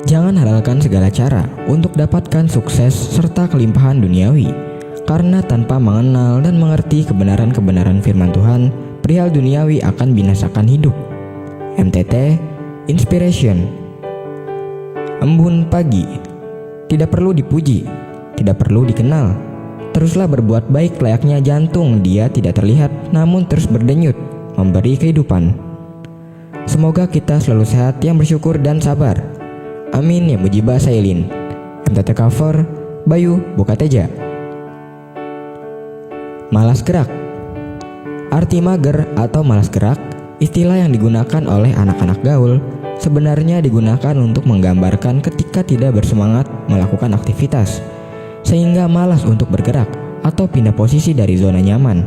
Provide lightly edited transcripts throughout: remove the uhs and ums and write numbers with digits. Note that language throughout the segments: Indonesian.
Jangan halalkan segala cara untuk dapatkan sukses serta kelimpahan duniawi, karena tanpa mengenal dan mengerti kebenaran-kebenaran firman Tuhan, perihal duniawi akan binasakan hidup. MTT Inspiration. Embun pagi. Tidak perlu dipuji, tidak perlu dikenal. Teruslah berbuat baik layaknya jantung dia tidak terlihat namun terus berdenyut, memberi kehidupan. Semoga kita selalu sehat, yang bersyukur dan sabar. Amin ya mujibah sailin. MTT cover Bayu Bukateja. Malas gerak. Arti mager atau malas gerak, istilah yang digunakan oleh anak-anak gaul, sebenarnya digunakan untuk menggambarkan ketika tidak bersemangat melakukan aktivitas, sehingga malas untuk bergerak atau pindah posisi dari zona nyaman.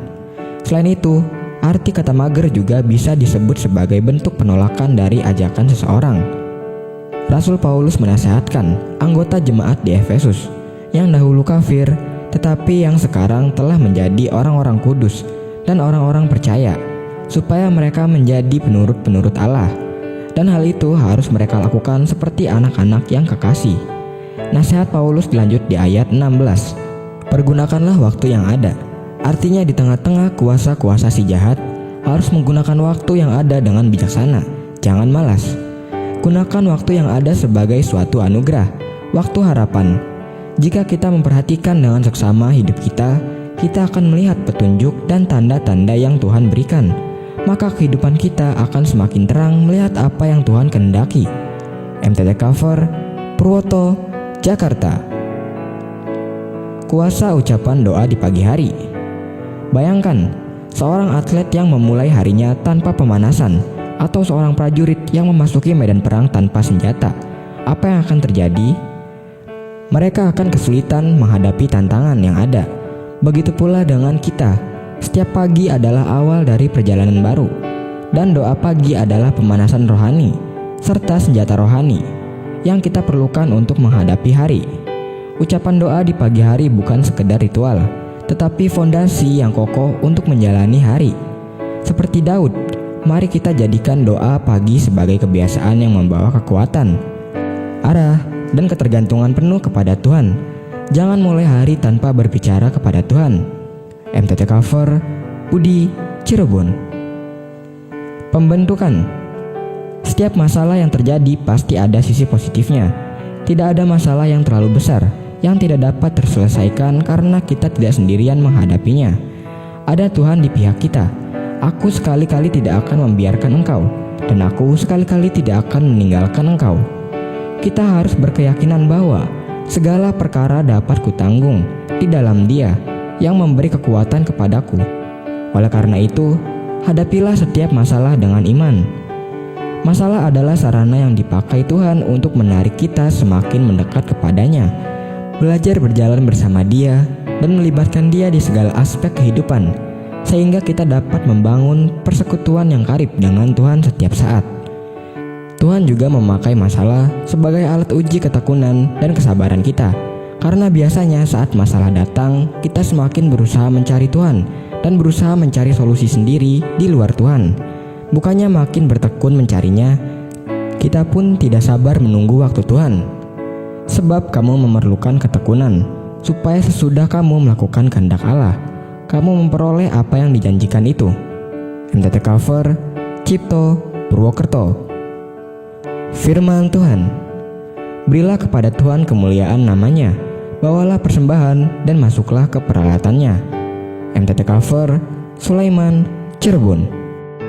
Selain itu, arti kata mager juga bisa disebut sebagai bentuk penolakan dari ajakan seseorang. Rasul Paulus menasihatkan anggota jemaat di Efesus yang dahulu kafir tetapi yang sekarang telah menjadi orang-orang kudus dan orang-orang percaya, supaya mereka menjadi penurut-penurut Allah. Dan hal itu harus mereka lakukan seperti anak-anak yang kekasih. Nasihat Paulus dilanjut di ayat 16. Pergunakanlah waktu yang ada. Artinya di tengah-tengah kuasa-kuasa si jahat, harus menggunakan waktu yang ada dengan bijaksana. Jangan malas. Gunakan waktu yang ada sebagai suatu anugerah, waktu harapan. Jika kita memperhatikan dengan seksama hidup kita akan melihat petunjuk dan tanda-tanda yang Tuhan berikan. Maka kehidupan kita akan semakin terang melihat apa yang Tuhan kehendaki. MTT cover Purwoto, Jakarta. Kuasa ucapan doa di pagi hari. Bayangkan seorang atlet yang memulai harinya tanpa pemanasan, atau seorang prajurit yang memasuki medan perang tanpa senjata. Apa yang akan terjadi? Mereka akan kesulitan menghadapi tantangan yang ada. Begitu pula dengan kita. Setiap pagi adalah awal dari perjalanan baru, dan doa pagi adalah pemanasan rohani serta senjata rohani yang kita perlukan untuk menghadapi hari. Ucapan doa di pagi hari bukan sekedar ritual, tetapi fondasi yang kokoh untuk menjalani hari. Seperti Daud, mari kita jadikan doa pagi sebagai kebiasaan yang membawa kekuatan, arah, dan ketergantungan penuh kepada Tuhan. Jangan mulai hari tanpa berbicara kepada Tuhan. MTT cover Budi, Cirebon. Pembentukan. Setiap masalah yang terjadi pasti ada sisi positifnya. Tidak ada masalah yang terlalu besar yang tidak dapat terselesaikan karena kita tidak sendirian menghadapinya. Ada Tuhan di pihak kita. Aku sekali-kali tidak akan membiarkan engkau, dan aku sekali-kali tidak akan meninggalkan engkau. Kita harus berkeyakinan bahwa segala perkara dapat kutanggung di dalam Dia yang memberi kekuatan kepadaku. Oleh karena itu, hadapilah setiap masalah dengan iman. Masalah adalah sarana yang dipakai Tuhan untuk menarik kita semakin mendekat kepadanya. Belajar berjalan bersama Dia dan melibatkan Dia di segala aspek kehidupan, sehingga kita dapat membangun persekutuan yang karib dengan Tuhan setiap saat. Tuhan juga memakai masalah sebagai alat uji ketekunan dan kesabaran kita. Karena biasanya saat masalah datang, kita semakin berusaha mencari Tuhan dan berusaha mencari solusi sendiri di luar Tuhan. Bukannya makin bertekun mencarinya, kita pun tidak sabar menunggu waktu Tuhan. Sebab kamu memerlukan ketekunan, supaya sesudah kamu melakukan kehendak Allah, kamu memperoleh apa yang dijanjikan itu. MTT cover Cipto, Purwokerto. Firman Tuhan. Berilah kepada Tuhan kemuliaan namanya, bawalah persembahan dan masuklah ke peralatannya. MTT cover Sulaiman, Cirebon.